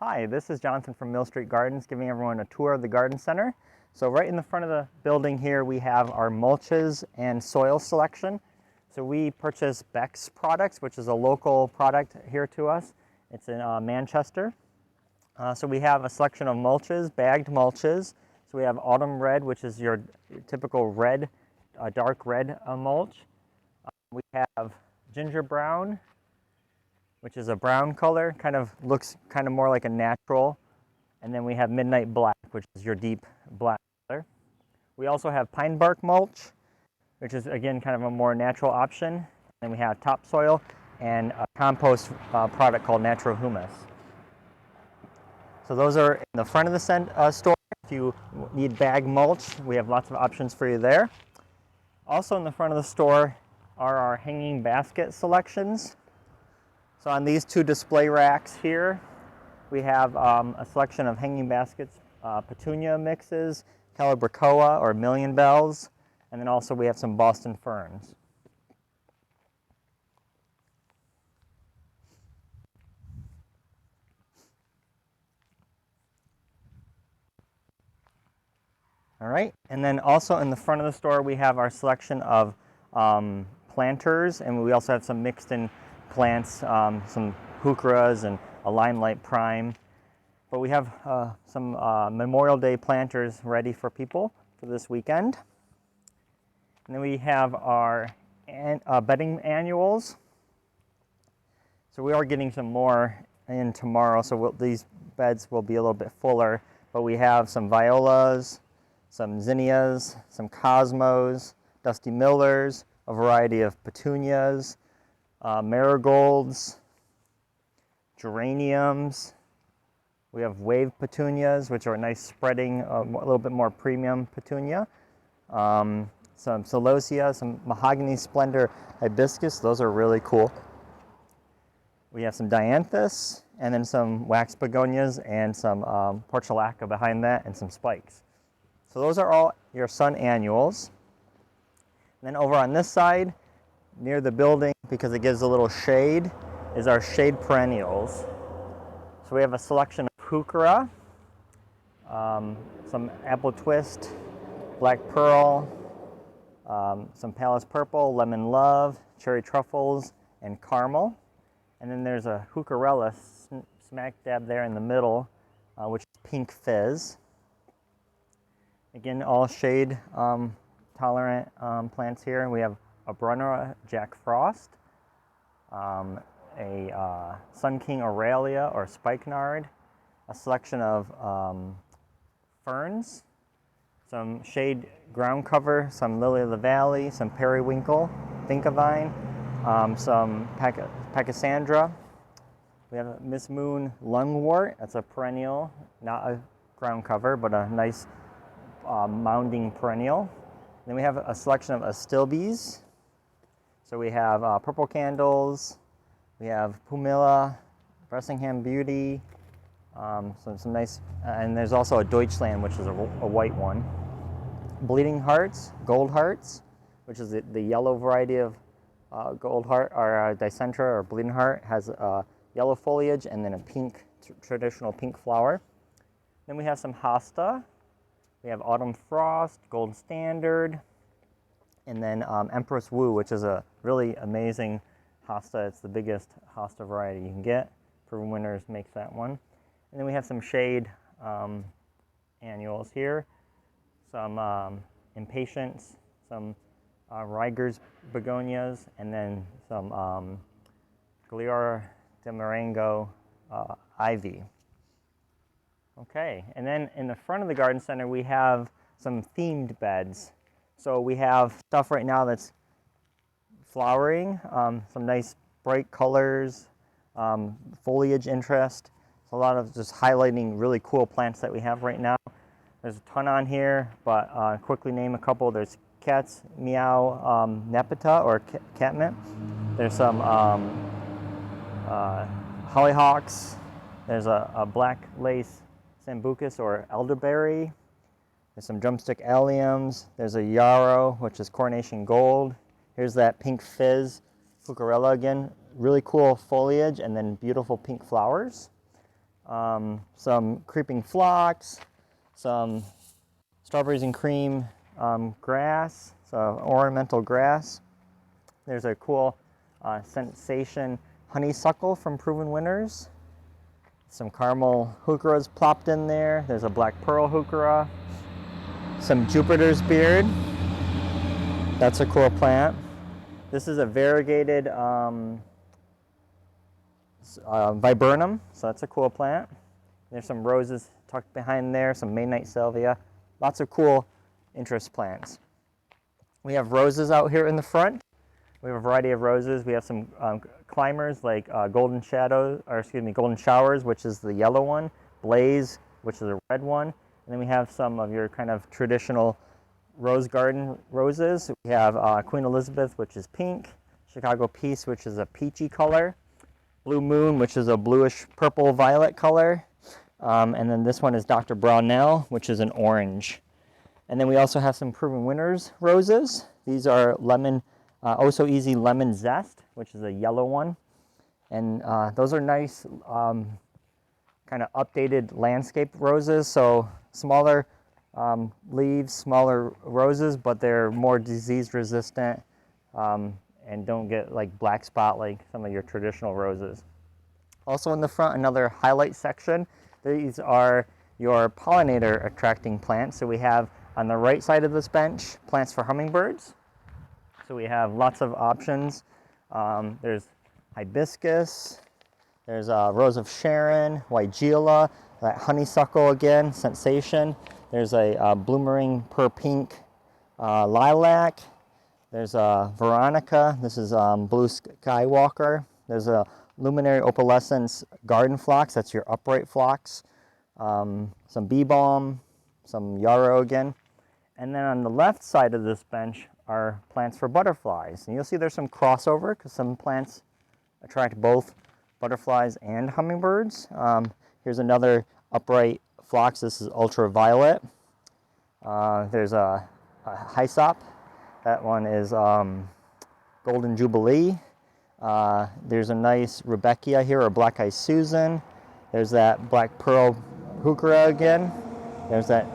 Hi, this is Jonathan from Mill Street Gardens giving everyone a tour of the garden center. So right in the front of the building here we have our mulches and soil selection. So we purchase Beck's products, which is a local product here to us. It's in Manchester. So we have a selection of mulches, bagged mulches. So we have autumn red, which is your typical red, dark red mulch. We have ginger brown, which is a brown color, looks more like a natural. And then we have midnight black, which is your deep black color. We also have pine bark mulch, which is again kind of a more natural option. And then we have topsoil and a compost product called natural humus. So those are in the front of the store. If you need bag mulch, we have lots of options for you there. Also in the front of the store are our hanging basket selections. So on these two display racks here, we have a selection of hanging baskets, petunia mixes, calibrachoa or million bells, and then also we have some Boston ferns. All right, and then also in the front of the store we have our selection of planters, and we also have some mixed in plants, some heucheras and a limelight prime. But we have some Memorial Day planters ready for people for this weekend. And then we have our bedding annuals. So we are getting some more in tomorrow, so these beds will be a little bit fuller. But we have some violas, some zinnias, some cosmos, dusty millers, a variety of petunias, marigolds, geraniums. We have wave petunias, which are a nice spreading, a little bit more premium petunia. Some celosia, some mahogany splendor hibiscus. Those are really cool. We have some dianthus, and then some wax begonias, and some portulaca behind that, and some spikes. So those are all your sun annuals. And then over on this side, near the building, because it gives a little shade, is our shade perennials. So we have a selection of heuchera, some apple twist, black pearl, some Palace purple, lemon love, cherry truffles, and caramel. And then there's a heucherella smack dab there in the middle, which is pink fizz. Again, all shade tolerant plants here. We have a Brunner Jack Frost, a Sun King Aurelia or spikenard, a selection of ferns, some shade ground cover, some lily of the valley, some periwinkle, vinkavine, some pachysandra. We have a Miss Moon lungwort. That's a perennial, not a ground cover, but a nice mounding perennial. Then we have a selection of astilbes. So we have purple candles, we have pumila, Bressingham beauty, some nice, and there's also a Deutschland, which is a white one. Bleeding hearts, gold hearts, which is the yellow variety of gold heart, or dicentra or bleeding heart, has yellow foliage and then a pink, traditional pink flower. Then we have some hosta. We have autumn frost, gold standard, and then Empress Wu, which is a really amazing hosta. It's the biggest hosta variety you can get. Proven Winners makes that one. And then we have some shade annuals here, some impatiens, some Reiger's begonias, and then some Gliora de Marengo ivy. Okay, and then in the front of the garden center we have some themed beds. So we have stuff right now that's flowering, some nice bright colors, foliage interest. So a lot of just highlighting really cool plants that we have right now. There's a ton on here, but quickly name a couple. There's cat's meow nepeta or catmint. There's some hollyhocks. There's a black lace sambucus or elderberry. There's some drumstick alliums. There's a yarrow, which is coronation gold. Here's that pink fizz, heucherella again. Really cool foliage and then beautiful pink flowers. some creeping phlox, some strawberries and cream grass, so ornamental grass. There's a cool sensation honeysuckle from Proven Winners. Some caramel heucheras plopped in there. There's a black pearl heuchera. Some Jupiter's beard. That's a cool plant. This is a variegated viburnum, so that's a cool plant. There's some roses tucked behind there, some Midnight Salvia. Lots of cool interest plants. We have roses out here in the front. We have a variety of roses. We have some climbers like golden showers, which is the yellow one, blaze, which is a red one, and then we have some of your kind of traditional rose garden roses. We have Queen Elizabeth, which is pink, Chicago Peace, which is a peachy color, Blue Moon, which is a bluish purple violet color, and then this one is Dr. Brownell, which is an orange. And then we also have some Proven Winners roses. These are lemon, Oh So Easy Lemon Zest, which is a yellow one. And those are nice kind of updated landscape roses. So smaller leaves, smaller roses, but they're more disease resistant and don't get like black spot like some of your traditional roses. Also in the front, another highlight section. These are your pollinator attracting plants. So we have on the right side of this bench, plants for hummingbirds. So we have lots of options. There's hibiscus, there's Rose of Sharon, Weigela, that honeysuckle again, sensation. There's a bloomering per pink lilac. There's a Veronica, this is blue skywalker. There's a luminary opalescence garden phlox, that's your upright phlox. Some bee balm, some yarrow again. And then on the left side of this bench are plants for butterflies. And you'll see there's some crossover because some plants attract both butterflies and hummingbirds. Here's another upright phlox. This is ultraviolet. There's a hyssop. That one is Golden Jubilee. There's a nice Rudbeckia here, or Black Eyed Susan. There's that black pearl heuchera again. There's that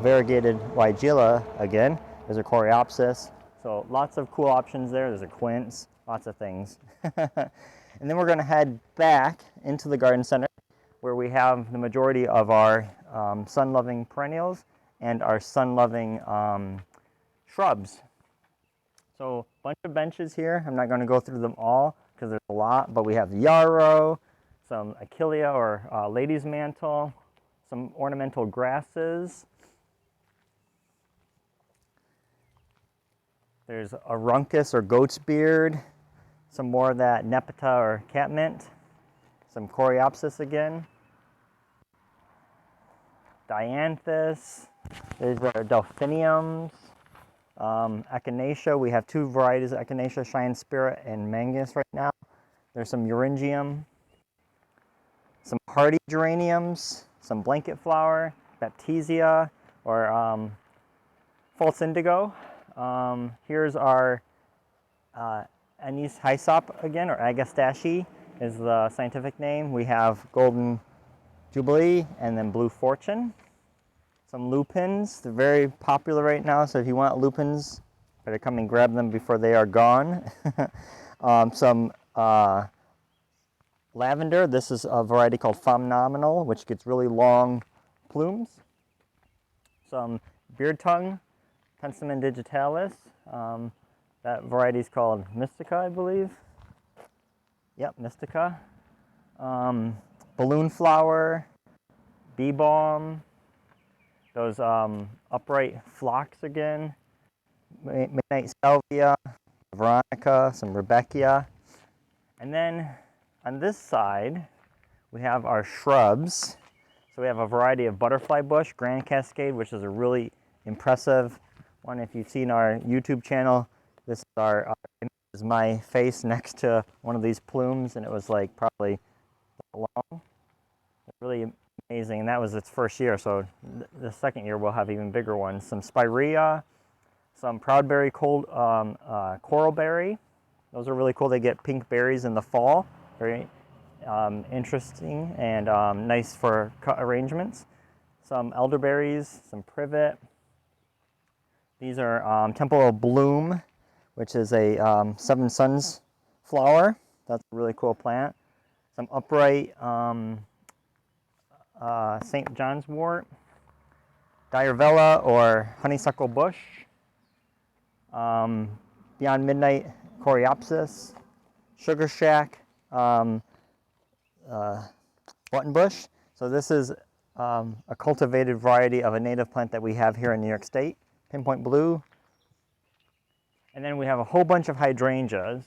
variegated Weigela again. There's a Coreopsis. So lots of cool options there. There's a quince, lots of things. And then we're going to head back into the garden center where we have the majority of our sun-loving perennials and our sun-loving shrubs. So a bunch of benches here. I'm not going to go through them all because there's a lot, but we have yarrow, some achillea or lady's mantle, some ornamental grasses. There's a runkus or goat's beard, some more of that nepeta or catmint, some coreopsis again, dianthus, there's our delphiniums, echinacea. We have two varieties of echinacea, Cheyenne Spirit and Mangus right now. There's some euringium, some hardy geraniums, some blanket flower, baptisia, or false indigo. Here's our anise hyssop again, or agastache is the scientific name. We have Golden Jubilee and then Blue Fortune. Some lupins, they're very popular right now, so if you want lupins, better come and grab them before they are gone. Some lavender, this is a variety called Phenomenal, which gets really long plumes. Some beard tongue, Penstemon digitalis. That variety is called Mystica, I believe. Yep, Mystica. Balloon flower, bee balm, those upright phlox again, Midnight Salvia, Veronica, some Rudbeckia. And then on this side, we have our shrubs. So we have a variety of butterfly bush, Grand Cascade, which is a really impressive one. If you've seen our YouTube channel, this is my face next to one of these plumes, and it was like probably that long. Really amazing, and that was its first year, so the second year we'll have even bigger ones. Some spirea, some proudberry, coralberry. Those are really cool. They get pink berries in the fall. interesting and nice for cut arrangements. Some elderberries, some privet. These are Temple of Bloom, which is a Seven Suns flower. That's a really cool plant. Some upright St. John's wort, Diarvella or honeysuckle bush, Beyond Midnight coreopsis, sugar shack, buttonbush. So this is a cultivated variety of a native plant that we have here in New York State, pinpoint blue. And then we have a whole bunch of hydrangeas.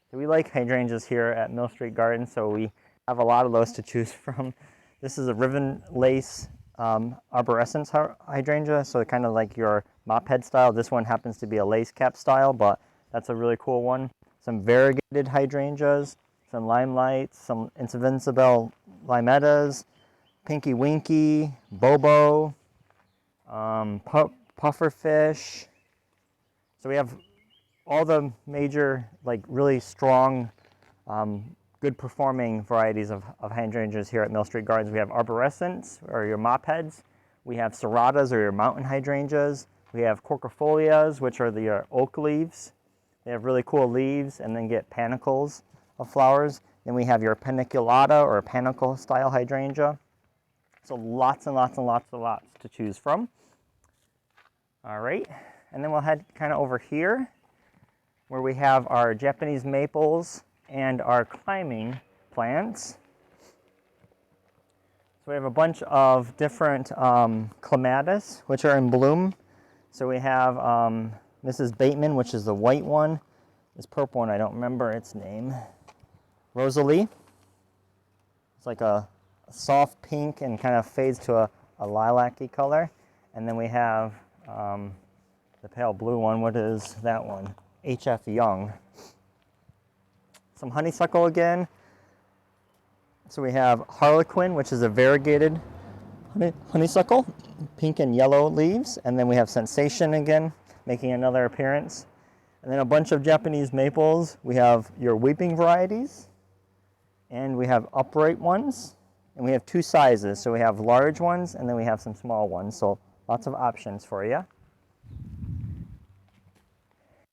So we like hydrangeas here at Mill Street Gardens, so we have a lot of those to choose from. This is a ribbon lace arborescence hydrangea, so kind of like your mop head style. This one happens to be a lace cap style, but that's a really cool one. Some variegated hydrangeas, some limelights, some Invincible limettas, Pinky Winky, Bobo, pufferfish. So we have all the major, like really strong, good performing varieties of hydrangeas here at Mill Street Gardens. We have arborescents, or your mop heads. We have serratas, or your mountain hydrangeas. We have corkifolias, which are the oak leaves. They have really cool leaves and then get panicles of flowers. Then we have your paniculata, or panicle style hydrangea. So lots and lots and lots and lots to choose from. All right, and then we'll head kind of over here where we have our Japanese maples and our climbing plants. So we have a bunch of different clematis, which are in bloom. So we have Mrs. Bateman, which is the white one. This purple one, I don't remember its name. Rosalie. It's like a soft pink and kind of fades to a lilac-y color. And then we have the pale blue one. What is that one? H.F. Young. Some honeysuckle again. So we have Harlequin, which is a variegated honeysuckle, pink and yellow leaves. And then we have Sensation again, making another appearance. And then a bunch of Japanese maples. We have your weeping varieties, and we have upright ones, and we have two sizes. So we have large ones, and then we have some small ones. So lots of options for you.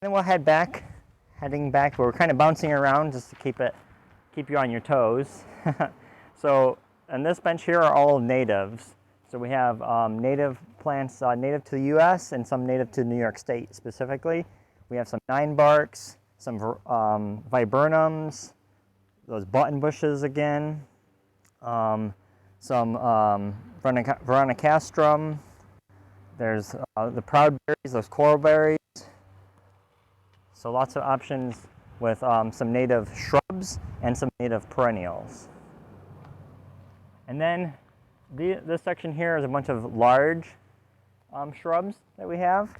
Then we'll heading back. We're kind of bouncing around just to keep you on your toes. So, and this bench here are all natives. So we have native plants native to the U.S. and some native to New York State specifically. We have some nine barks, some viburnums, those button bushes again, some veronicastrum. There's the proudberries, those coral berries. So lots of options with some native shrubs and some native perennials. And then this section here is a bunch of large shrubs that we have.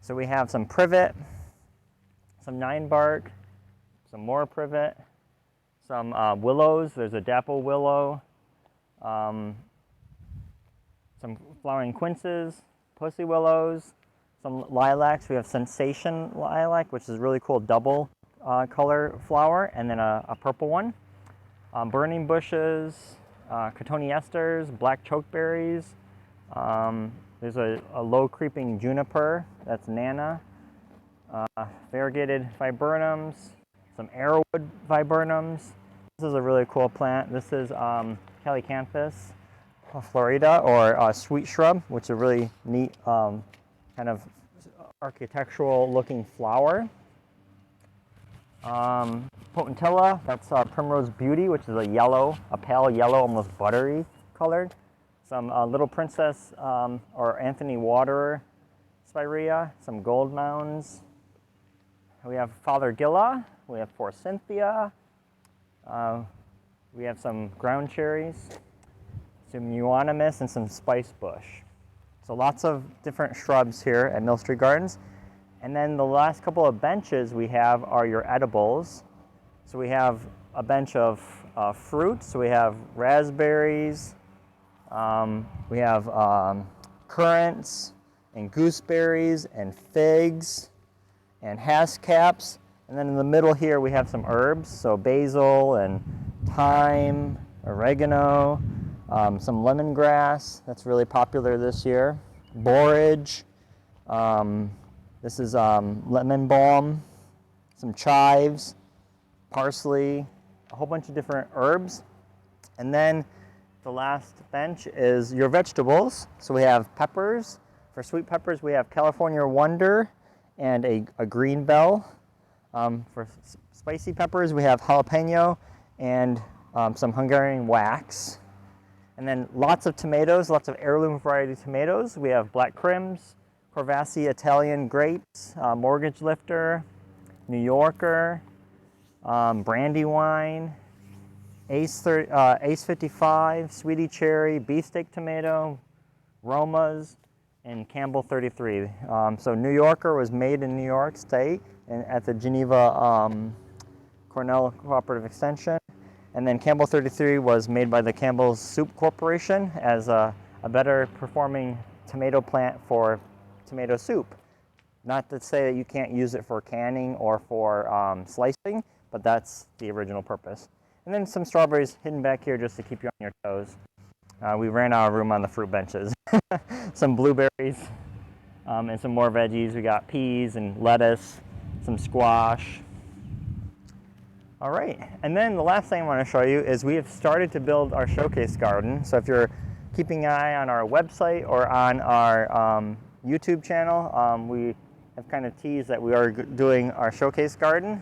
So we have some privet, some nine bark, some more privet, some willows. There's a dapple willow, some flowering quinces, pussy willows, some lilacs. We have Sensation lilac, which is a really cool double color flower, and then a purple one. Burning bushes, cotoneasters, black chokeberries. There's a low creeping juniper, that's Nana. Variegated viburnums, some arrowwood viburnums. This is a really cool plant. This is Calicanthus florida, or sweet shrub, which is a really neat kind of architectural looking flower. Potentilla, that's Primrose Beauty, which is a pale yellow, almost buttery colored. Some Little Princess or Anthony Waterer spirea, some gold mounds. We have Fothergilla, we have Forsythia, we have some ground cherries, some euonymus, and some spice bush. So lots of different shrubs here at Mill Street Gardens. And then the last couple of benches we have are your edibles. So we have a bench of fruit. So we have raspberries, we have currants and gooseberries and figs and haskcaps. And then in the middle here we have some herbs, so basil and thyme, oregano, some lemongrass, that's really popular this year, borage, this is lemon balm, some chives, parsley, a whole bunch of different herbs. And then the last bench is your vegetables. So we have peppers. For sweet peppers, we have California Wonder and a green bell. For spicy peppers, we have jalapeno and some Hungarian wax. And then lots of tomatoes, lots of heirloom variety tomatoes. We have black crims, Corvassi Italian grapes, mortgage lifter, New Yorker, Brandywine, Ace 55, Sweetie Cherry, Beefsteak Tomato, Romas, and Campbell 33. So New Yorker was made in New York State and at the Geneva Cornell Cooperative Extension. And then Campbell 33 was made by the Campbell's Soup Corporation as a better performing tomato plant for tomato soup. Not to say that you can't use it for canning or for slicing, but that's the original purpose. And then some strawberries hidden back here just to keep you on your toes. We ran out of room on the fruit benches. Some blueberries and some more veggies. We got peas and lettuce, some squash. All right, and then the last thing I want to show you is we have started to build our showcase garden. So if you're keeping an eye on our website or on our YouTube channel, we have kind of teased that we are doing our showcase garden.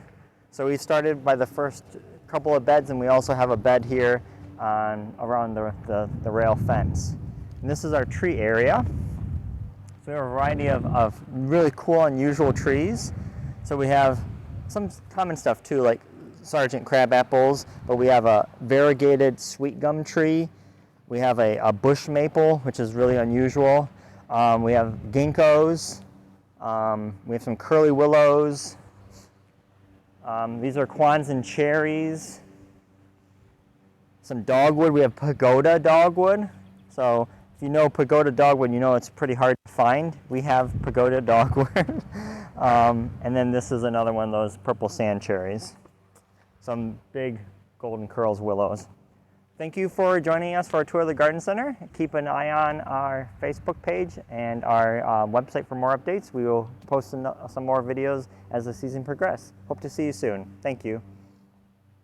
So we started by the first couple of beds, and we also have a bed here around the rail fence. And this is our tree area. So we have a variety of really cool, unusual trees. So we have some common stuff too, like Sergeant crab apples, but we have a variegated sweet gum tree. We have a bush maple, which is really unusual. We have ginkgos. We have some curly willows. These are Kwanzan cherries. Some dogwood. We have pagoda dogwood. So if you know pagoda dogwood, you know it's pretty hard to find. We have pagoda dogwood. And then this is another one of those purple sand cherries. Some big golden curls willows. Thank you for joining us for a tour of the garden center. Keep an eye on our Facebook page and our website for more updates. We will post some more videos as the season progresses. Hope to see you soon. Thank you.